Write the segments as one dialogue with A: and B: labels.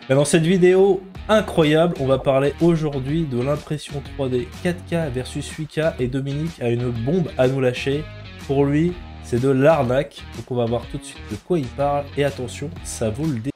A: Dans cette vidéo incroyable, on va parler aujourd'hui de l'impression 3D 4K versus 8K et Dominique a une bombe à nous lâcher. Pour lui, c'est de l'arnaque. Donc on va voir tout de suite de quoi il parle et attention, ça vaut le dé.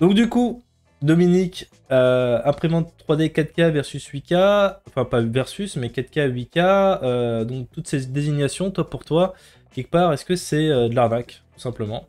A: Donc du coup, Dominique, imprimante 3D 4K versus 8K, enfin pas versus, mais 4K 8K, donc toutes ces désignations, toi pour toi, quelque part, est-ce que c'est de l'arnaque, tout simplement?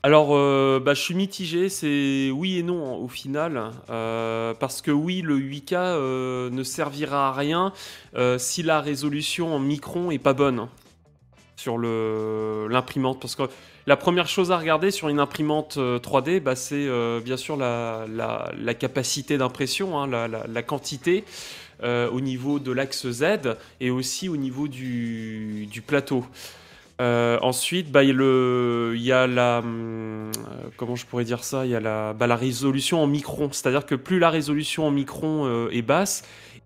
B: Alors, je suis mitigé, c'est oui et non au final, parce que oui, le 8K ne servira à rien si la résolution en micron est pas bonne sur l'imprimante. Parce que la première chose à regarder sur une imprimante 3D, c'est bien sûr la capacité d'impression, hein, la quantité au niveau de l'axe Z et aussi au niveau du plateau. Ensuite, il y a comment je pourrais dire ça? Il y a la résolution en micron. C'est-à-dire que plus la résolution en micron est basse,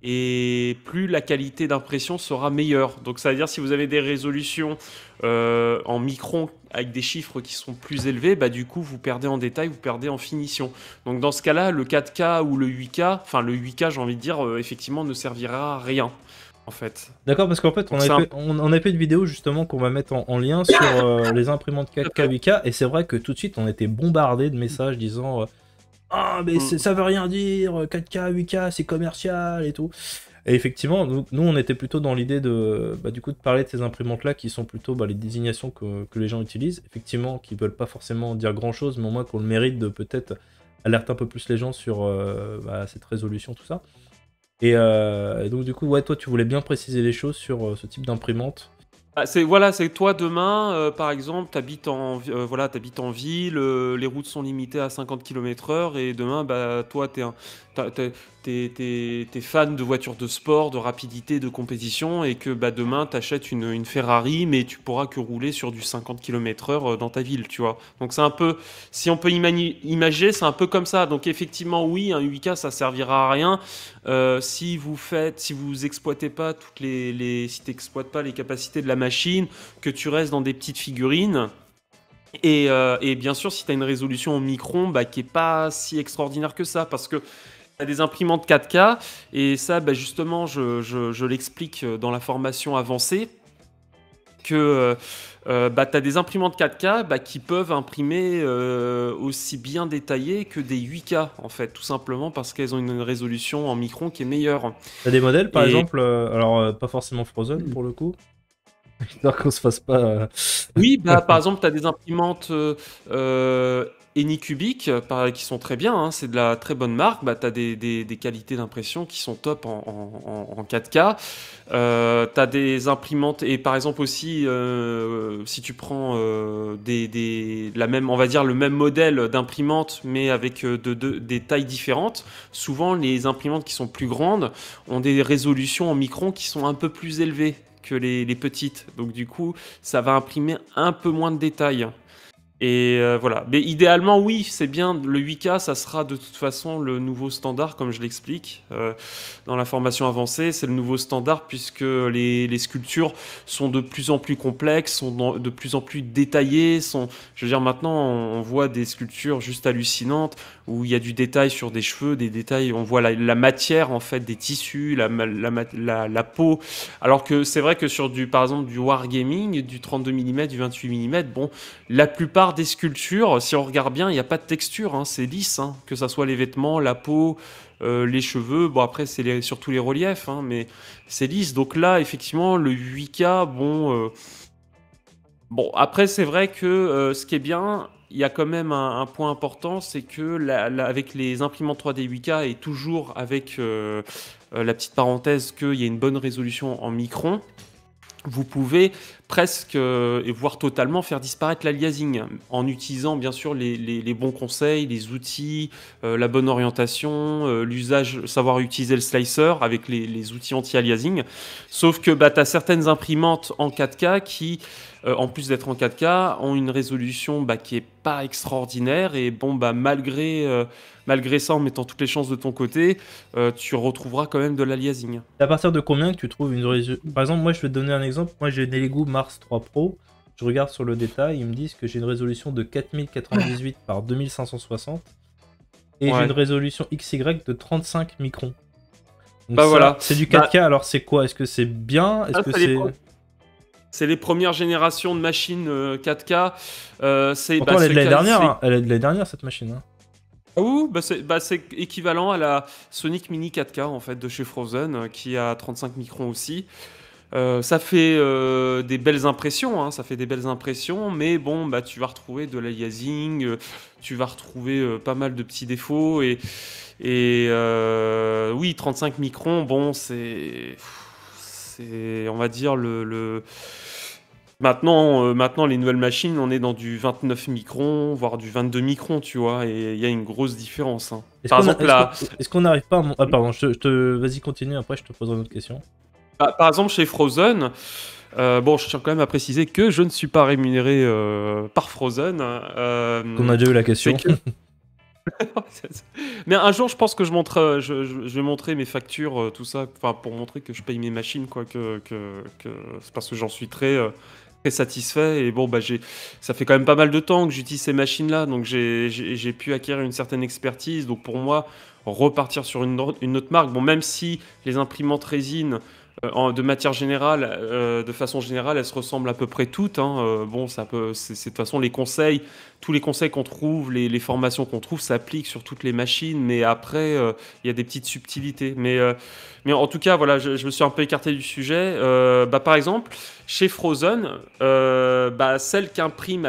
B: et plus la qualité d'impression sera meilleure. Donc ça veut dire si vous avez des résolutions en micron avec des chiffres qui sont plus élevés, du coup vous perdez en détail, vous perdez en finition. Donc dans ce cas-là, le 4K ou le 8K, enfin le 8K j'ai envie de dire, effectivement ne servira à rien en fait.
A: D'accord, parce qu'en fait, on
B: Donc
A: avait
B: c'est un
A: fait, on avait fait une vidéo justement qu'on va mettre en lien sur les imprimantes 4K, 8K, et c'est vrai que tout de suite, on était bombardé de messages disant ah, mais ça veut rien dire, 4K, 8K, c'est commercial et tout. Et effectivement, nous on était plutôt dans l'idée de, du coup, de parler de ces imprimantes-là qui sont plutôt les désignations que les gens utilisent, effectivement, qui veulent pas forcément dire grand-chose, mais au moins qu'on le mérite de peut-être alerter un peu plus les gens sur cette résolution, tout ça. Et donc du coup, ouais, toi tu voulais bien préciser les choses sur ce type d'imprimante.
B: C'est toi demain, par exemple, t'habites en ville, les routes sont limitées à 50 km/h et demain, toi, t'es fan de voitures de sport, de rapidité, de compétition et que demain, t'achètes une Ferrari, mais tu pourras que rouler sur du 50 km/h dans ta ville, tu vois. Donc c'est un peu, si on peut imaginer, c'est un peu comme ça. Donc effectivement, oui, un 8K, ça servira à rien. Si vous exploitez pas si t'exploites pas les capacités de la machine, que tu restes dans des petites figurines, et bien sûr, si tu as une résolution au micron, qui est pas si extraordinaire que ça, parce que tu as des imprimantes 4K, et ça, justement, je l'explique dans la formation avancée, que tu as des imprimantes 4K qui peuvent imprimer aussi bien détaillé que des 8K, en fait, tout simplement parce qu'elles ont une résolution en micron qui est meilleure.
A: T'as des modèles par
B: Et
A: exemple, alors pas forcément Frozen pour le coup, histoire qu'on se fasse pas.
B: oui, par exemple, tu as des imprimantes Anycubic qui sont très bien, hein, c'est de la très bonne marque. Tu as des qualités d'impression qui sont top en 4K. Tu as des imprimantes, et par exemple aussi, si tu prends on va dire le même modèle d'imprimante, mais avec des tailles différentes, souvent les imprimantes qui sont plus grandes ont des résolutions en micron qui sont un peu plus élevées que les petites. Donc du coup, ça va imprimer un peu moins de détails. Et voilà. Mais idéalement, oui, c'est bien. Le 8K, ça sera de toute façon le nouveau standard, comme je l'explique dans la formation avancée. C'est le nouveau standard puisque les sculptures sont de plus en plus complexes, sont de plus en plus détaillées. Je veux dire, maintenant, on voit des sculptures juste hallucinantes où il y a du détail sur des cheveux, des détails. On voit la matière, en fait, des tissus, la peau. Alors que c'est vrai que sur par exemple, du wargaming, du 32 mm, du 28 mm, bon, la plupart des sculptures, si on regarde bien, il n'y a pas de texture, hein, c'est lisse, hein, que ça soit les vêtements, la peau, les cheveux. Bon, après, c'est surtout les reliefs, hein, mais c'est lisse. Donc là, effectivement, le 8K, bon, après, c'est vrai que ce qui est bien, il y a quand même un point important, c'est que avec les imprimantes 3D 8K et toujours avec la petite parenthèse qu'il y a une bonne résolution en micron, vous pouvez presque, et voire totalement, faire disparaître l'aliasing en utilisant bien sûr les bons conseils, les outils, la bonne orientation, l'usage, savoir utiliser le slicer avec les outils anti-aliasing. Sauf que tu as certaines imprimantes en 4K qui en plus d'être en 4K, ont une résolution qui est pas extraordinaire. Et bon, malgré ça, en mettant toutes les chances de ton côté, tu retrouveras quand même de l'aliasing.
A: C'est à partir de combien que tu trouves une résolution? Par exemple, moi, je vais te donner un exemple. Moi, j'ai des Lego Mars 3 Pro. Je regarde sur le détail, ils me disent que j'ai une résolution de 4098 par 2560 et j'ai
B: Ouais.
A: une résolution XY de 35 microns. Donc
B: Bah
A: ça,
B: voilà.
A: c'est du 4K, alors c'est quoi? Est-ce que c'est bien? Est-ce
B: Ah,
A: que
B: c'est
A: c'est...
B: c'est les premières générations de machines 4K.
A: Pourtant, elle est de l'année dernière, hein. Elle est de l'année dernière, cette machine. Hein.
B: Ah oui, c'est équivalent à la Sonic Mini 4K en fait de chez Frozen, qui a 35 microns aussi. Ça fait des belles impressions, hein, ça fait des belles impressions, mais bon, tu vas retrouver de l'aliasing, tu vas retrouver pas mal de petits défauts, et oui, 35 microns, bon, c'est on va dire, Maintenant, les nouvelles machines, on est dans du 29 microns, voire du 22 microns, tu vois, et il y a une grosse différence. Hein. Par exemple,
A: est-ce qu'on n'arrive pas à... Ah pardon, vas-y, continue, après je te poserai une autre question.
B: Par exemple, chez Frozen, bon, je tiens quand même à préciser que je ne suis pas rémunéré par Frozen.
A: On a déjà eu la question.
B: Mais un jour, je pense que je vais montrer mes factures, tout ça, pour montrer que je paye mes machines, quoi, c'est parce que j'en suis très satisfait. Et bon, ça fait quand même pas mal de temps que j'utilise ces machines-là, donc j'ai pu acquérir une certaine expertise. Donc pour moi, repartir sur une autre marque, bon, même si les imprimantes résine, de matière générale, de façon générale, elles se ressemblent à peu près toutes. Hein. Bon, c'est de toute façon tous les conseils qu'on trouve, les formations qu'on trouve s'appliquent sur toutes les machines, mais après, il y a des petites subtilités. Mais en tout cas, voilà, je me suis un peu écarté du sujet. Par exemple, chez Frozen, celle qui imprime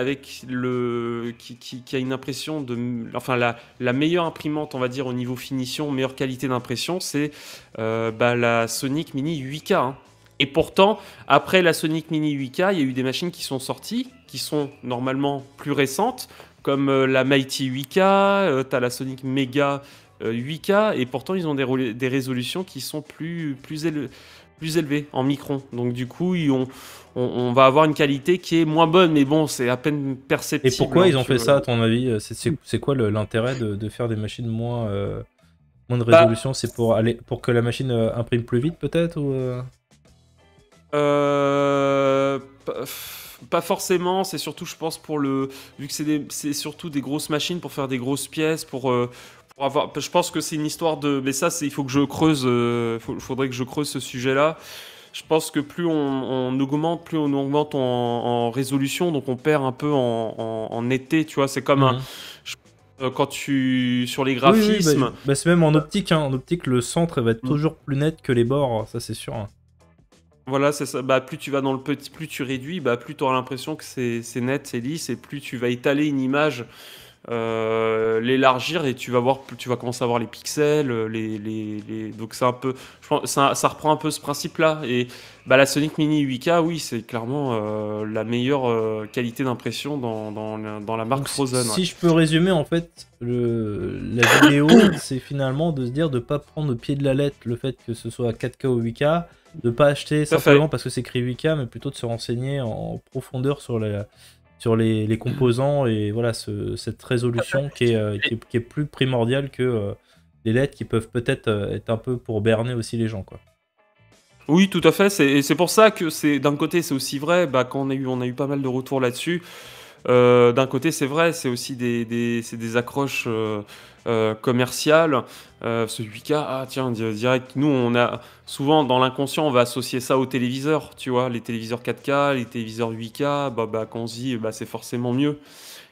B: qui a une impression enfin la meilleure imprimante, on va dire, au niveau finition, meilleure qualité d'impression, c'est la Sonic Mini 8K. Hein. Et pourtant, après la Sonic Mini 8K, il y a eu des machines qui sont sorties, qui sont normalement plus récentes, comme la Mighty 8K, t'as la Sonic Mega 8K, et pourtant ils ont des résolutions qui sont plus élevées en microns. Donc du coup, on va avoir une qualité qui est moins bonne, mais bon, c'est à peine perceptible.
A: Et pourquoi ils ont fait ça, à ton avis? C'est quoi l'intérêt de faire des machines moins de résolution? C'est pour que la machine imprime plus vite, peut-être, ou
B: Pas forcément, c'est surtout, je pense, vu que c'est surtout des grosses machines pour faire des grosses pièces, pour avoir. Je pense que c'est une histoire de. Mais ça, il faut que je creuse. Faudrait que je creuse ce sujet-là. Je pense que plus on augmente en résolution, donc on perd un peu en netteté, tu vois. C'est comme quand sur les graphismes.
A: Oui, c'est même en optique. Hein. En optique, le centre va être toujours plus net que les bords, ça c'est sûr. Hein.
B: Voilà, c'est ça. Plus tu vas dans le petit, plus tu réduis, plus tu auras l'impression que c'est net, c'est lisse, et plus tu vas étaler une image, l'élargir, et tu vas commencer à voir les pixels, donc c'est un peu, je pense, ça reprend un peu ce principe-là. Et la Sonic Mini 8K, oui, c'est clairement la meilleure qualité d'impression dans la marque donc, Frozen.
A: Si je peux résumer, en fait, la vidéo, c'est finalement de se dire de pas prendre au pied de la lettre le fait que ce soit 4K ou 8K, de pas acheter simplement parce que c'est écrit 8K, mais plutôt de se renseigner en profondeur sur les composants, et voilà, cette résolution qui est plus primordiale que les LED qui peuvent peut-être être un peu pour berner aussi les gens, quoi.
B: Oui, tout à fait. C'est pour ça que d'un côté c'est aussi vrai, quand on a eu pas mal de retours là-dessus. D'un côté, c'est vrai, c'est aussi des accroches commerciales. Ce 8K, tiens, direct, nous, on a souvent dans l'inconscient, on va associer ça aux téléviseurs, tu vois, les téléviseurs 4K, les téléviseurs 8K, quand on se dit, c'est forcément mieux.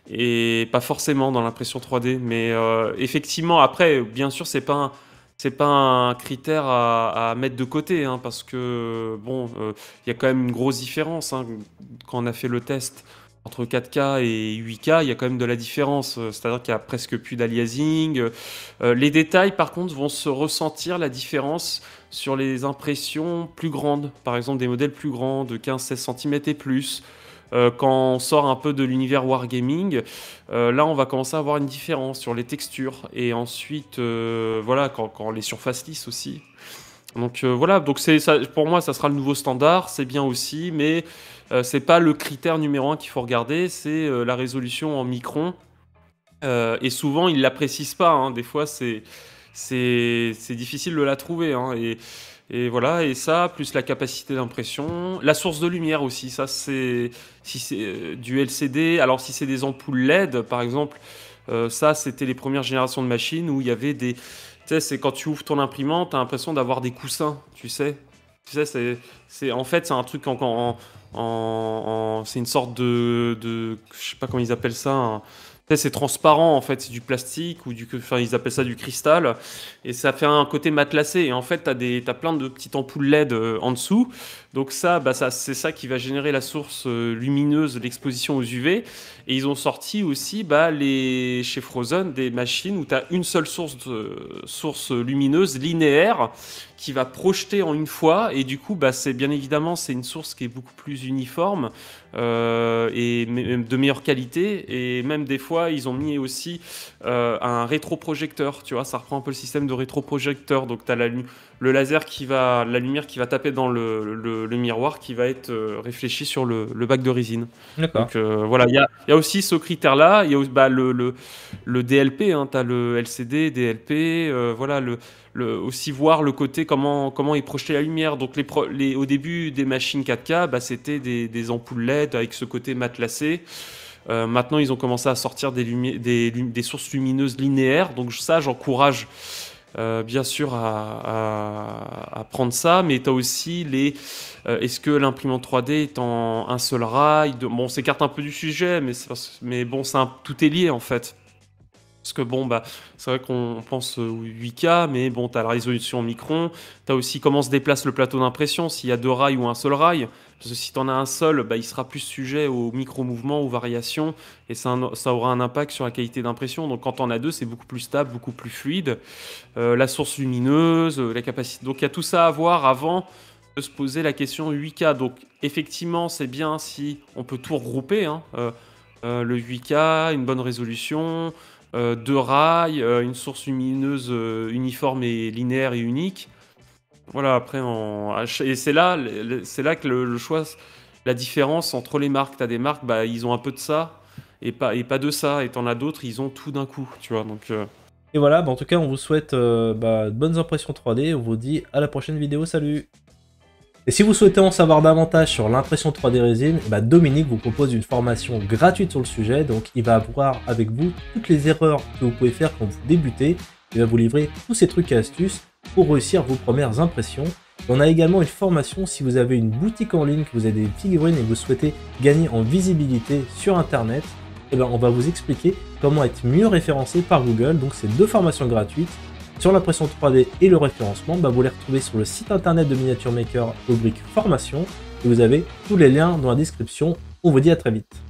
B: Et pas forcément dans l'impression 3D, mais effectivement, après, bien sûr, c'est pas un critère à mettre de côté, hein, parce que, bon, il y a quand même une grosse différence, hein, quand on a fait le test. Entre 4K et 8K, il y a quand même de la différence. C'est-à-dire qu'il y a presque plus d'aliasing. Les détails, par contre, vont se ressentir la différence sur les impressions plus grandes. Par exemple, des modèles plus grands, de 15-16 cm et plus. Quand on sort un peu de l'univers Wargaming, là, on va commencer à avoir une différence sur les textures. Et ensuite, voilà, quand les surfaces lisses aussi. Donc voilà, donc ça, pour moi, ça sera le nouveau standard. C'est bien aussi, mais c'est pas le critère numéro 1 qu'il faut regarder, c'est, la résolution en microns. Et souvent, ils la précisent pas, hein. Des fois, c'est difficile de la trouver, hein, et voilà, et ça, plus la capacité d'impression. La source de lumière aussi, ça, c'est si c'est, du LCD, alors si c'est des ampoules LED, par exemple, ça, c'était les premières générations de machines où il y avait des... Tu sais, c'est quand tu ouvres ton imprimante, tu as l'impression d'avoir des coussins, tu sais? Tu sais, en fait, c'est un truc c'est une sorte je sais pas comment ils appellent ça, tu sais, c'est transparent en fait, c'est du plastique ou enfin ils appellent ça du cristal, et ça fait un côté matelassé. Et en fait, t'as plein de petites ampoules LED en dessous. Donc ça, bah c'est ça qui va générer la source lumineuse de l'exposition aux UV. Et ils ont sorti aussi chez Frozen des machines où tu as une seule source lumineuse linéaire qui va projeter en une fois, et du coup c'est bien évidemment c'est une source qui est beaucoup plus uniforme et de meilleure qualité, et même des fois ils ont mis aussi un rétroprojecteur, tu vois, ça reprend un peu le système de rétroprojecteur, donc tu as le laser la lumière qui va taper dans le miroir qui va être réfléchi sur le bac de résine.
A: D'accord.
B: Donc voilà, il y a aussi ce critère-là, il y a le DLP, hein, tu as le LCD, DLP, voilà, aussi voir le côté comment est projetée la lumière. Donc au début des machines 4K, c'était des ampoules LED avec ce côté matelassé. Maintenant, ils ont commencé à sortir des sources lumineuses linéaires. Donc ça, j'encourage bien sûr à prendre ça. Mais tu as aussi est-ce que l'imprimante 3D est en un seul rail Bon, on s'écarte un peu du sujet, mais bon, tout est lié en fait. Parce que bon, c'est vrai qu'on pense 8K, mais bon, tu as la résolution en micron, tu as aussi comment se déplace le plateau d'impression, s'il y a 2 rails ou un seul rail. Parce que si tu en as un seul, il sera plus sujet aux micro-mouvements, aux variations, et ça aura un impact sur la qualité d'impression. Donc quand on a 2, c'est beaucoup plus stable, beaucoup plus fluide. La source lumineuse, la capacité. Donc il y a tout ça à voir avant de se poser la question 8K. Donc effectivement, c'est bien si on peut tout regrouper, hein. Le 8K, une bonne résolution, 2 rails, une source lumineuse uniforme et linéaire et unique. Voilà, après, et c'est là que le choix, la différence entre les marques. Tu as des marques, ils ont un peu de ça et pas de ça. Et t'en as d'autres, ils ont tout d'un coup, tu vois. Donc,
A: Et voilà, en tout cas, on vous souhaite de bonnes impressions 3D. On vous dit à la prochaine vidéo. Salut! Et si vous souhaitez en savoir davantage sur l'impression 3D résine, Dominique vous propose une formation gratuite sur le sujet. Donc il va voir avec vous toutes les erreurs que vous pouvez faire quand vous débutez. Il va vous livrer tous ces trucs et astuces pour réussir vos premières impressions. Et on a également une formation si vous avez une boutique en ligne, que vous avez des figurines et que vous souhaitez gagner en visibilité sur internet. On va vous expliquer comment être mieux référencé par Google. Donc c'est 2 formations gratuites. Sur l'impression 3D et le référencement, vous les retrouvez sur le site internet de Miniature Maker, rubrique formation, et vous avez tous les liens dans la description. On vous dit à très vite.